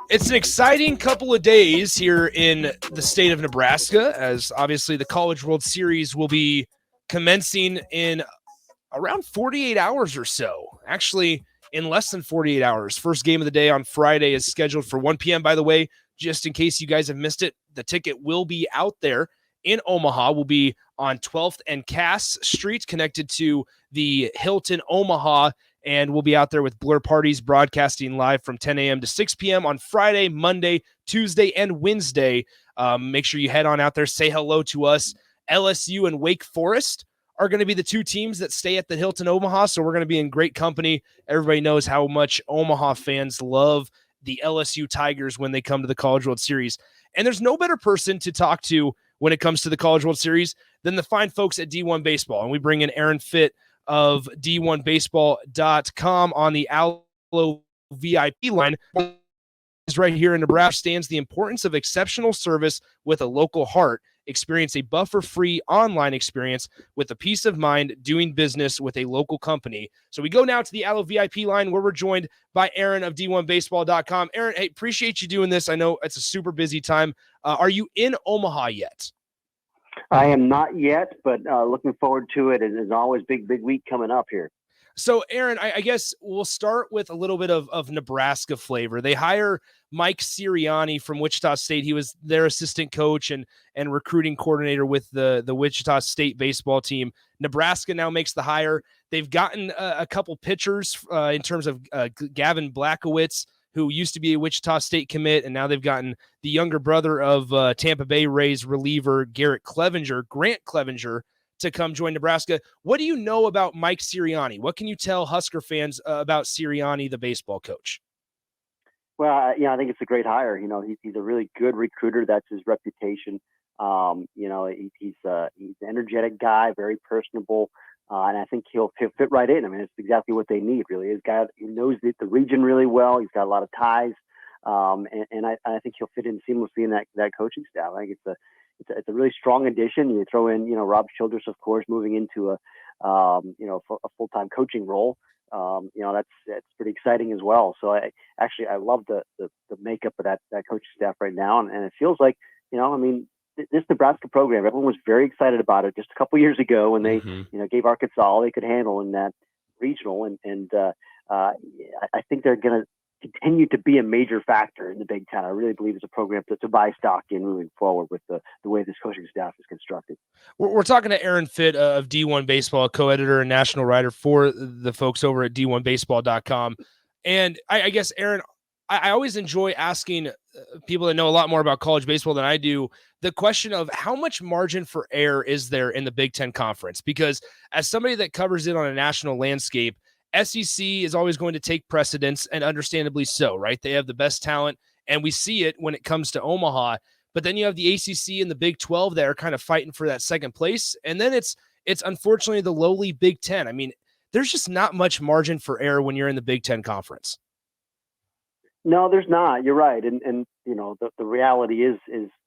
It's an exciting couple of days here in the state of Nebraska, as obviously the College World Series will be commencing in around 48 hours or so. Actually, in less than 48 hours. First game of the day on Friday is scheduled for 1 p.m. By the way, just in case you guys have missed it, the ticket will be out there in Omaha. Will be on 12th and Cass Street, connected to the Hilton Omaha, and we'll be out there with Blur Parties broadcasting live from 10 a.m. to 6 p.m. on Friday, Monday, Tuesday, and Wednesday. Make sure you head on out there, say hello to us. LSU and Wake Forest are going to be the two teams that stay at the Hilton Omaha, so we're going to be in great company. Everybody knows how much Omaha fans love the LSU Tigers when they come to the College World Series. And there's no better person to talk to when it comes to the College World Series than the fine folks at D1 Baseball. And we bring in Aaron Fitt of D1Baseball.com on the Allo VIP line. Right here in Nebraska stands the importance of exceptional service with a local heart. Experience a buffer-free online experience with the peace of mind doing business with a local company. So we go now to the Allo VIP line where we're joined by Aaron of D1Baseball.com. Aaron, hey, appreciate you doing this. I know it's a super busy time. Are you in Omaha yet? I am not yet, but looking forward to it. It's always big week coming up here. So, Aaron, I guess we'll start with a little bit of Nebraska flavor. They hire Mike Sirianni from Wichita State. He was their assistant coach and recruiting coordinator with the Wichita State baseball team. Nebraska now makes the hire. They've gotten a couple pitchers in terms of Gavin Blackowitz, who used to be a Wichita State commit, and now they've gotten the younger brother of Tampa Bay Rays reliever Grant Clevenger, to come join Nebraska. What do you know about Mike Sirianni? What can you tell Husker fans about Sirianni, the baseball coach? Well, I think it's a great hire. He's a really good recruiter. That's his reputation. He's an energetic guy, very personable, and I think he'll fit right in. I mean, it's exactly what they need, really. He knows the region really well. He's got a lot of ties, and I think he'll fit in seamlessly in that coaching staff. I think it's a really strong addition. You throw in, Rob Childress, of course, moving into a full-time coaching role. That's pretty exciting as well. So I love the makeup of that coaching staff right now. And it feels like, this Nebraska program, everyone was very excited about it just a couple years ago when they, gave Arkansas all they could handle in that regional. And I think they're going to continue to be a major factor in the Big Ten. I really believe it's a program to buy stock in moving forward with the way this coaching staff is constructed. We're talking to Aaron Fitt of D1 Baseball, co-editor and national writer for the folks over at D1Baseball.com. And I guess, Aaron, I always enjoy asking people that know a lot more about college baseball than I do the question of how much margin for error is there in the Big Ten Conference? Because as somebody that covers it on a national landscape, SEC is always going to take precedence, and understandably so, right? They have the best talent, and we see it when it comes to Omaha. But then you have the ACC and the Big 12 that are kind of fighting for that second place. And then it's unfortunately the lowly Big 10. I mean, there's just not much margin for error when you're in the Big 10 Conference. No, there's not. You're right. And the reality is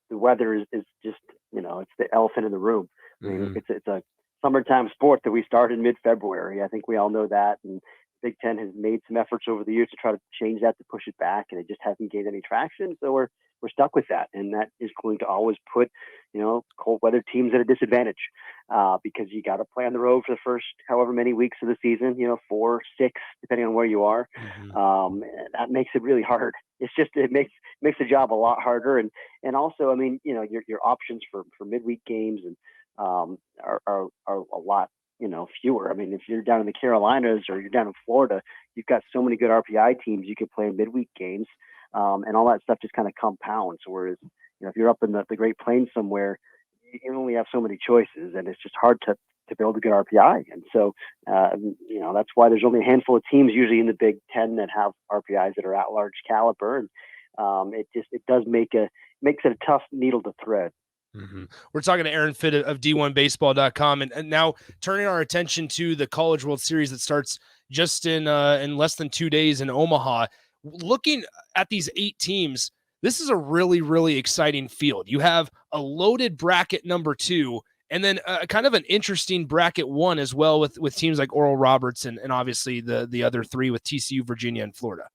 the weather is just, it's the elephant in the room. I mean, it's a summertime sport that we started in mid-February. I think we all know that. And Big Ten has made some efforts over the years to try to change that, to push it back, and it just hasn't gained any traction. So we're stuck with that. And that is going to always put, cold weather teams at a disadvantage because you got to play on the road for the first however many weeks of the season, 4, 6, depending on where you are. That makes it really hard. It's just, it makes the job a lot harder. And also, I mean, your options for midweek games and are a lot, fewer. I mean, if you're down in the Carolinas or you're down in Florida, you've got so many good RPI teams you could play in midweek games, and all that stuff just kind of compounds. Whereas, if you're up in the Great Plains somewhere, you only have so many choices, and it's just hard to build a good RPI. And so, that's why there's only a handful of teams usually in the Big Ten that have RPIs that are at large caliber, and it does makes it a tough needle to thread. We're talking to Aaron Fitt of D1Baseball.com, and now turning our attention to the College World Series that starts just in less than 2 days in Omaha. Looking at these 8 teams, this is a really, really exciting field. You have a loaded bracket number 2, and then kind of an interesting bracket 1 as well with teams like Oral Roberts and obviously the other 3 with TCU, Virginia, and Florida.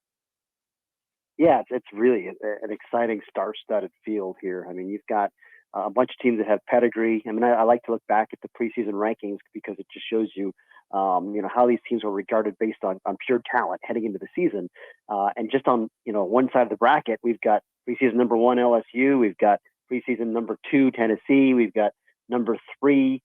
Yeah, it's really an exciting star-studded field here. I mean, you've got a bunch of teams that have pedigree. I mean, I like to look back at the preseason rankings because it just shows you, how these teams were regarded based on pure talent heading into the season. And just on, one side of the bracket, we've got preseason number 1 LSU, we've got preseason number 2 Tennessee, we've got number 3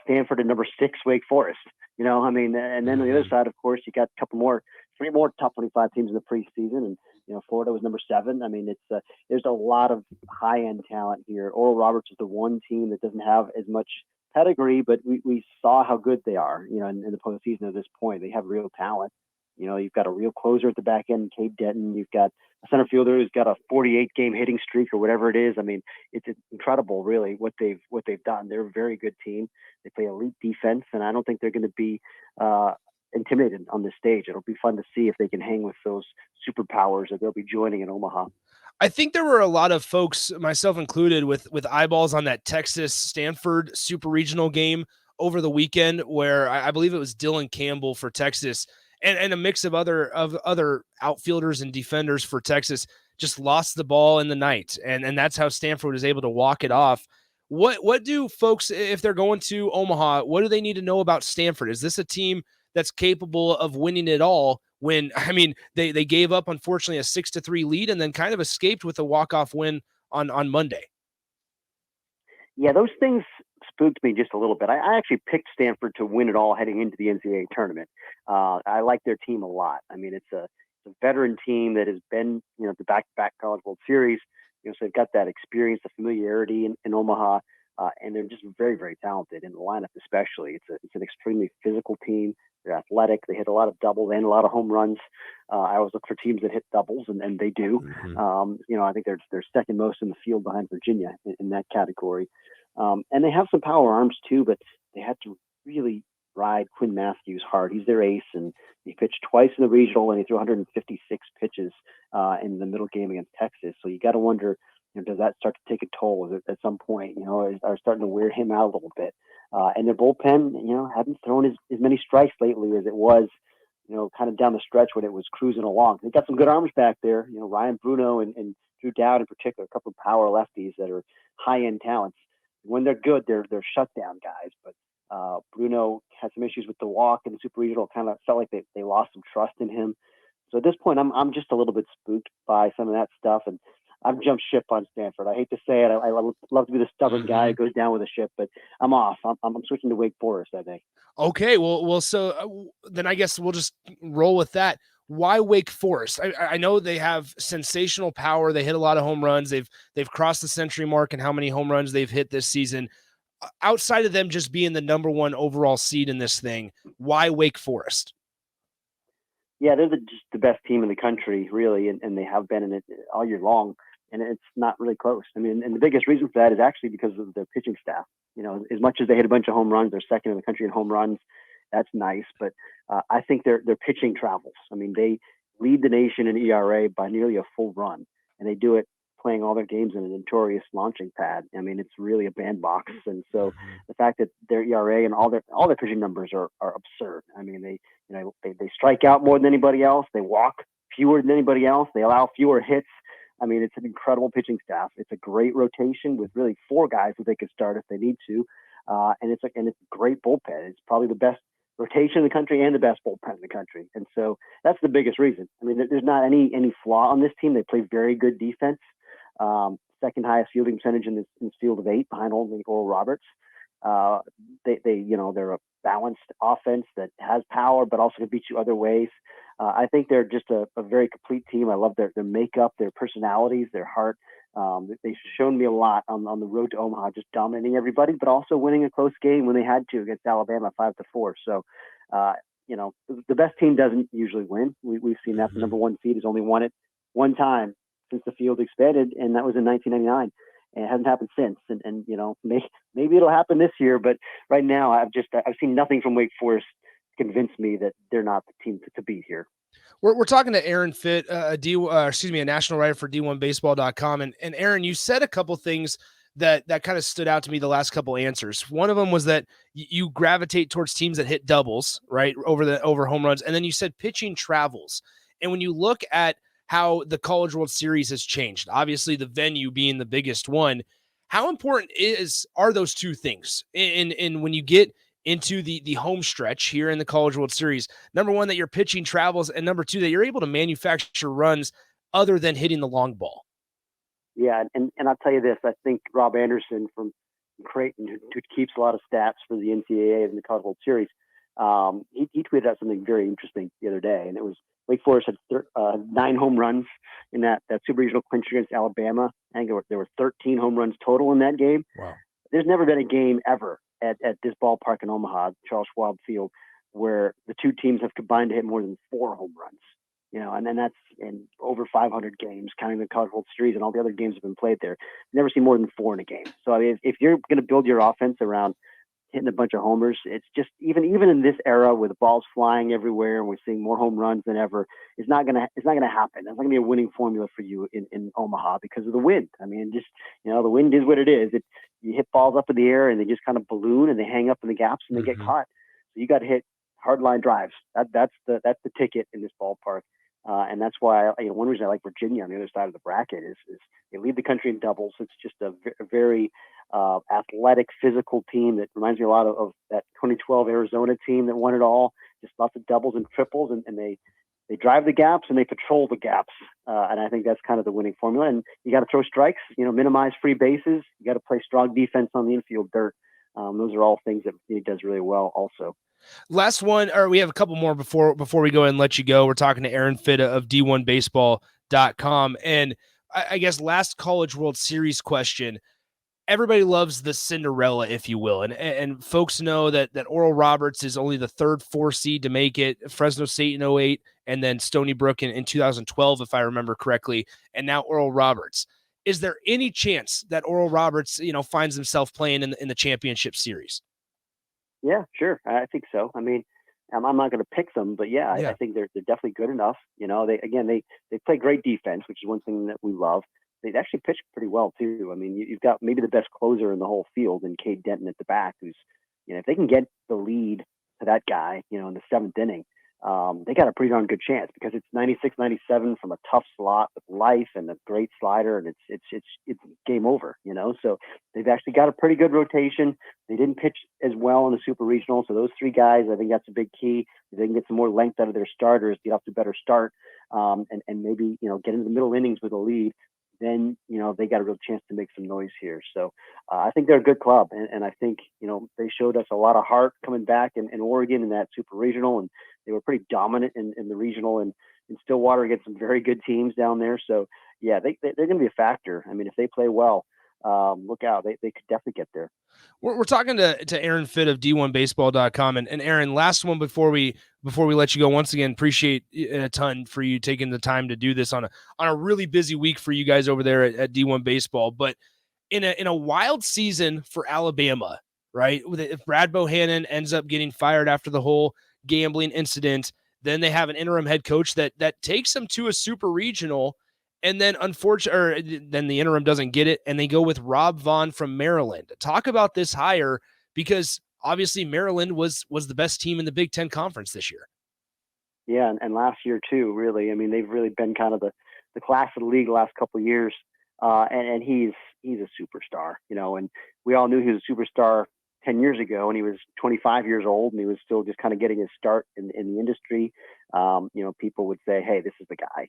Stanford, and number 6 Wake Forest. I mean, and then on the other side, of course, you got 3 more top 25 teams in the preseason, and Florida was number 7. I mean, it's there's a lot of high-end talent here. Oral Roberts is the one team that doesn't have as much pedigree, but we saw how good they are, in the postseason at this point. They have real talent. You've got a real closer at the back end, Cade Denton. You've got a center fielder who's got a 48-game hitting streak or whatever it is. I mean, it's incredible, really, what they've done. They're a very good team. They play elite defense, and I don't think they're going to be intimidated on this stage. It'll be fun to see if they can hang with those superpowers that they'll be joining in Omaha. I think there were a lot of folks, myself included, with eyeballs on that Texas-Stanford super regional game over the weekend, where I believe it was Dylan Campbell for Texas and a mix of other outfielders and defenders for Texas just lost the ball in the night, and that's how Stanford was able to walk it off. What do folks, if they're going to Omaha, what do they need to know about Stanford? Is this a team that's capable of winning it all? When, I mean, they gave up, unfortunately, a 6-3 lead and then kind of escaped with a walk-off win on Monday. Yeah, those things spooked me just a little bit. I actually picked Stanford to win it all heading into the NCAA tournament. I like their team a lot. I mean, it's a veteran team that has been, the back-to-back College World Series. So they've got that experience, the familiarity in Omaha, and they're just very, very talented in the lineup especially. It's an extremely physical team. They're athletic. They hit a lot of doubles and a lot of home runs. I always look for teams that hit doubles, and they do. Mm-hmm. I think they're second most in the field behind Virginia in that category. And they have some power arms too, but they had to really ride Quinn Matthews hard. He's their ace, and he pitched twice in the regional, and he threw 156 pitches in the middle game against Texas. So you got to wonder, does that start to take a toll at some point? Are starting to wear him out a little bit. And their bullpen, hadn't thrown as many strikes lately as it was, kind of down the stretch when it was cruising along. They've got some good arms back there. Ryan Bruno and Drew Dowd in particular, a couple of power lefties that are high-end talents. When they're good, they're shutdown guys. But Bruno had some issues with the walk in the Super Regional. Kind of felt like they lost some trust in him. So at this point, I'm just a little bit spooked by some of that stuff, and I've jumped ship on Stanford. I hate to say it. I love to be the stubborn guy who goes down with a ship, but I'm off. I'm switching to Wake Forest, I think. Okay, well, so then I guess we'll just roll with that. Why Wake Forest? I know they have sensational power. They hit a lot of home runs. They've crossed the century mark in how many home runs they've hit this season. Outside of them just being the number 1 overall seed in this thing, why Wake Forest? Yeah, they're just the best team in the country, really, and they have been in it all year long, and it's not really close. I mean, and the biggest reason for that is actually because of their pitching staff. As much as they hit a bunch of home runs, they're second in the country in home runs. That's nice, but I think their pitching travels. I mean, they lead the nation in ERA by nearly a full run, and they do it playing all their games in a notorious launching pad. I mean, it's really a bandbox, and so the fact that their ERA and all their pitching numbers are absurd. I mean, they strike out more than anybody else. They walk fewer than anybody else. They allow fewer hits. I mean, it's an incredible pitching staff. It's a great rotation with really 4 guys that they could start if they need to, and it's a great bullpen. It's probably the best rotation in the country and the best bullpen in the country, and so that's the biggest reason. I mean, there's not any flaw on this team. They play very good defense. Second highest fielding percentage in this field of 8, behind only Oral Roberts. They're a balanced offense that has power, but also can beat you other ways. I think they're just a very complete team. I love their makeup, their personalities, their heart. They've shown me a lot on the road to Omaha, just dominating everybody, but also winning a close game when they had to against Alabama 5-4. So, the best team doesn't usually win. We've seen that. The number 1 seed has only won it one time since the field expanded, and that was in 1999. And it hasn't happened since. And maybe it'll happen this year, but right now I've seen nothing from Wake Forest convince me that they're not the team to beat here. We're talking to Aaron Fitt, a national writer for D1Baseball.com. And Aaron, you said a couple things that kind of stood out to me the last couple answers. One of them was that you gravitate towards teams that hit doubles, right, over home runs. And then you said pitching travels. And when you look at how the College World Series has changed. Obviously, the venue being the biggest one. How important are those two things in when you get into the home stretch here in the College World Series? Number one, that your pitching travels, and number two, that you're able to manufacture runs other than hitting the long ball. Yeah, and I'll tell you this. I think Rob Anderson from Creighton, who keeps a lot of stats for the NCAA and the College World Series, he tweeted out something very interesting the other day, and it was Wake Forest had 9 home runs in that Super Regional clinch against Alabama. I think there were 13 home runs total in that game. Wow. There's never been a game ever at this ballpark in Omaha, Charles Schwab Field, where the two teams have combined to hit more than 4 home runs. And then that's in over 500 games, counting the College World Series, and all the other games have been played there. Never seen more than 4 in a game. So I mean, if you're going to build your offense around hitting a bunch of homers, it's just even in this era with the balls flying everywhere and we're seeing more home runs than ever, it's not gonna happen. It's not gonna be a winning formula for you in Omaha because of the wind. I mean, just the wind is what it is. You hit balls up in the air and they just kind of balloon and they hang up in the gaps and they get caught. So you got to hit hard line drives. That's the ticket in this ballpark. And that's why one reason I like Virginia on the other side of the bracket is they lead the country in doubles. It's just a very athletic, physical team that reminds me a lot of that 2012 Arizona team that won it all. Just lots of doubles and triples, and they drive the gaps and they patrol the gaps. And I think that's kind of the winning formula. And you got to throw strikes, minimize free bases. You got to play strong defense on the infield dirt. Those are all things that he does really well also. Last one, or we have a couple more before we go and let you go. We're talking to Aaron Fitt of D1Baseball.com. And I guess last College World Series question. Everybody loves the Cinderella, if you will. And folks know that Oral Roberts is only the third 4 seed to make it, Fresno State in 2008, and then Stony Brook in 2012, if I remember correctly, and now Oral Roberts. Is there any chance that Oral Roberts, finds himself playing in the championship series? Yeah, sure. I think so. I mean, I'm not going to pick them, but yeah. I think they're definitely good enough. They play great defense, which is one thing that we love. They actually pitch pretty well too. I mean, you've got maybe the best closer in the whole field in Cade Denton at the back, who's, if they can get the lead to that guy, in the 7th inning, they got a pretty darn good chance because it's 96-97 from a tough slot with life and a great slider, and it's game over, So they've actually got a pretty good rotation. They didn't pitch as well in the Super Regional, so those 3 guys, I think that's a big key. If they can get some more length out of their starters, get off to a better start, and maybe get into the middle innings with a lead, then they got a real chance to make some noise here. So I think they're a good club, and I think they showed us a lot of heart coming back in Oregon in that Super Regional, and they were pretty dominant in the regional and in Stillwater against some very good teams down there. So yeah, they're going to be a factor. I mean, if they play well, look out, they could definitely get there. We're talking to Aaron Fitt of D1Baseball.com, and Aaron, last one before we let you go. Once again, appreciate it a ton for you taking the time to do this on a really busy week for you guys over there at D1 Baseball. But in a wild season for Alabama, right? If Brad Bohannon ends up getting fired after the whole gambling incident, then they have an interim head coach that takes them to a Super Regional. And then then the interim doesn't get it, and they go with Rob Vaughn from Maryland. Talk about this hire, because obviously Maryland was the best team in the Big Ten Conference this year. Yeah, and last year too, really. I mean, they've really been kind of the class of the league the last couple of years. And he's a superstar, and we all knew he was a superstar 10 years ago, and he was 25 years old, and he was still just kind of getting his start in the industry. People would say, hey, this is the guy,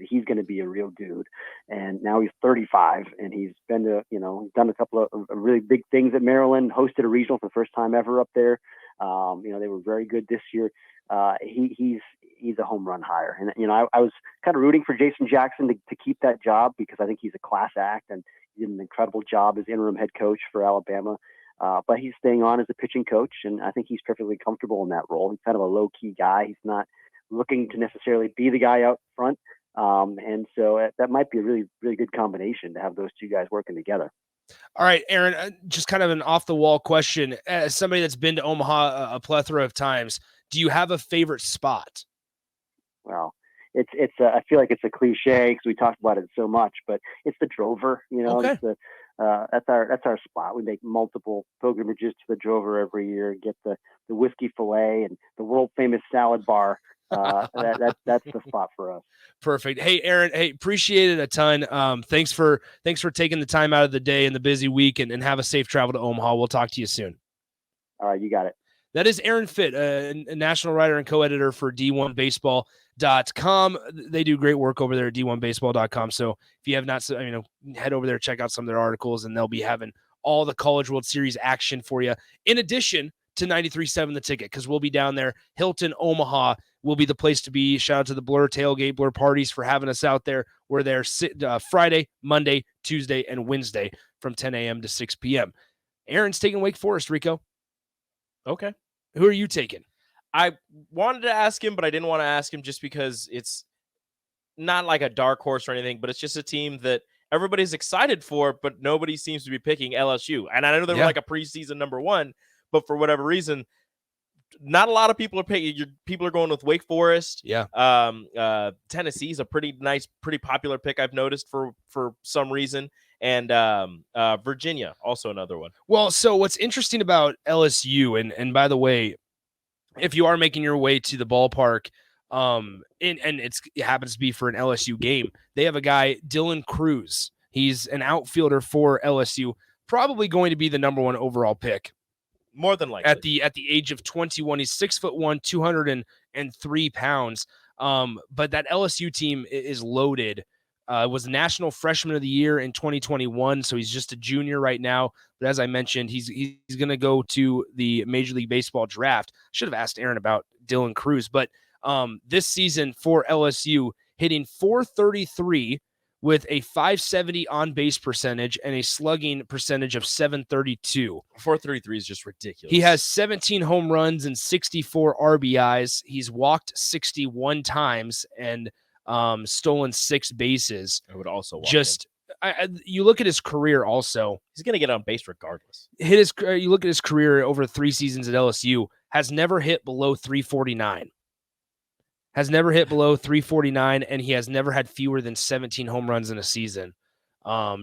he's going to be a real dude. And now he's 35, and he's been to, he's done a couple of really big things at Maryland, hosted a regional for the first time ever up there. They were very good this year. He's a home run hire. And, I was kind of rooting for Jason Jackson to keep that job, because I think he's a class act, and he did an incredible job as interim head coach for Alabama. But he's staying on as a pitching coach, and I think he's perfectly comfortable in that role. He's kind of a low-key guy. He's not looking to necessarily be the guy out front. And so that might be a really, really good combination to have those two guys working together. All right, Aaron, just kind of an off-the-wall question. As somebody that's been to Omaha a plethora of times, do you have a favorite spot? Well, I feel like it's a cliche because we talked about it so much, but it's the Drover. Okay. That's our spot. We make multiple pilgrimages to the Drover every year, get the whiskey fillet and the world famous salad bar That's the spot for us. Perfect. Hey, Aaron, appreciate it a ton. Thanks for taking the time out of the day and the busy week, and have a safe travel to Omaha. We'll talk to you soon. All right, you got it. That is Aaron Fitt, a national writer and co-editor for D1Baseball.com. They do great work over there at D1Baseball.com. So if you have not, head over there, check out some of their articles, and they'll be having all the College World Series action for you. In addition to 93.7 The Ticket, because we'll be down there. Hilton, Omaha will be the place to be. Shout out to the Blur Tailgate, Blur Parties for having us out there. We're there Friday, Monday, Tuesday, and Wednesday from 10 a.m. to 6 p.m. Aaron's taking Wake Forest, Rico. Okay. Who are you taking? I wanted to ask him, but I didn't want to ask him just because it's not like a dark horse or anything, but it's just a team that everybody's excited for, but nobody seems to be picking LSU. And I know they were like a preseason number one, but for whatever reason, not a lot of people are picking. People are going with Wake Forest. Yeah. Tennessee's a pretty nice, pretty popular pick, I've noticed for some reason. And Virginia, also another one. Well, so what's interesting about LSU, and by the way, if you are making your way to the ballpark, and it happens to be for an LSU game, they have a guy, Dylan Cruz. He's an outfielder for LSU, probably going to be the number one overall pick. More than likely. At the age of 21, he's 6'1", 203 pounds. But that LSU team is loaded. Was National Freshman of the Year in 2021, so he's just a junior right now. But as I mentioned, he's going to go to the Major League Baseball draft. Should have asked Aaron about Dylan Cruz, but this season for LSU, hitting .433 with a .570 on-base percentage and a slugging percentage of .732. .433 is just ridiculous. He has 17 home runs and 64 RBIs. He's walked 61 times and stolen 6 bases. I would also walk you look at his career also. He's going to get on base regardless. You look at his career over 3 seasons at LSU, has never hit below 349. And he has never had fewer than 17 home runs in a season.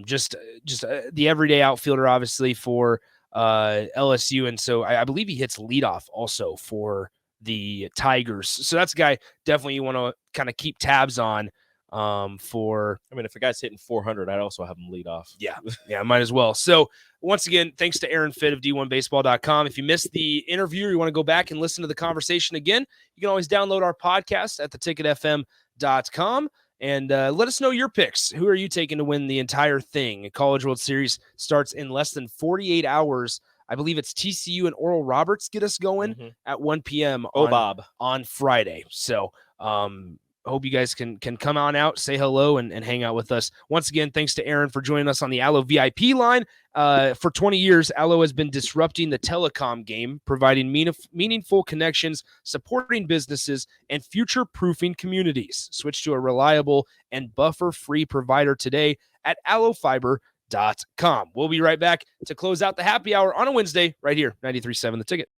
Just the everyday outfielder, obviously, for LSU. And so I believe he hits leadoff also for the Tigers. So that's a guy definitely you want to kind of keep tabs on. If a guy's hitting 400, I'd also have him lead off. Yeah, might as well. So once again, thanks to Aaron Fitt of D1Baseball.com. If you missed the interview or you want to go back and listen to the conversation again, you can always download our podcast at theticketfm.com and let us know your picks. Who are you taking to win the entire thing? College World Series starts in less than 48 hours. I believe it's TCU and Oral Roberts get us going at 1 p.m. on Friday. So hope you guys can come on out, say hello, and hang out with us. Once again, thanks to Aaron for joining us on the Allo VIP line. For 20 years, Allo has been disrupting the telecom game, providing meaningful connections, supporting businesses, and future-proofing communities. Switch to a reliable and buffer-free provider today at allofiber.com. We'll be right back to close out the happy hour on a Wednesday right here, 93.7 The Ticket.